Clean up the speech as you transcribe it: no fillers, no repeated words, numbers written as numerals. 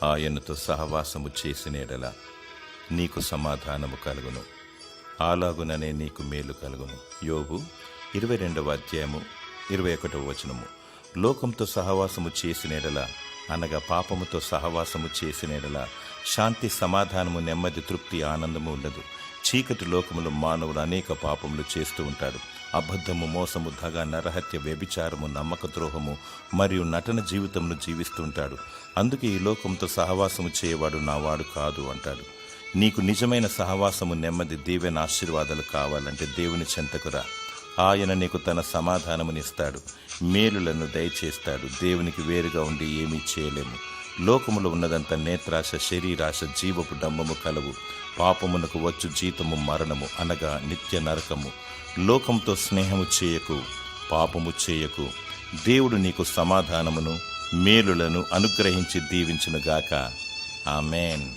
ఆయనతో సహవాసము చేసిన ఎడల నీకు సమాధానము కలుగును, అలాగుననే నీకు మేలు కలుగును. యోబు 22:21. లోకంతో సహవాసము చేసిన ఎడల అనగా పాపముతో సహవాసము చేసిన ఎడల శాంతి, సమాధానము, నెమ్మది, తృప్తి, ఆనందము ఉండదు. చీకటి లోకములో మానవుడు అనేక పాపములు చేస్తూ ఉంటాడు. అబద్ధము, మోసము, దగ, నరహత్య, వ్యభిచారము, నమ్మక ద్రోహము మరియు నటన జీవితంను జీవిస్తుంటాడు. అందుకే ఈ లోకంతో సహవాసము చేయవాడు నావాడు కాదు అంటాడు. నీకు నిజమైన సహవాసము, నెమ్మది, దీవెన, ఆశీర్వాదాలు కావాలంటే దేవుని చెంతకు రా. ఆయన నీకు తన సమాధానమునిస్తాడు, మేలులను దయచేస్తాడు. దేవునికి వేరుగా ఉండి ఏమీ చేయలేము. లోకములో ఉన్నదంతా నేత్రాశ, శరీరాశ, జీవపు డంబము కలవు. పాపమునకు వచ్చు జీతము మరణము, అనగా నిత్య నరకము. లోకంతో స్నేహము చేయకు, పాపము చేయకు. దేవుడు నీకు సమాధానమును, మేలులను అనుగ్రహించి దీవించునుగాక. ఆమేన్.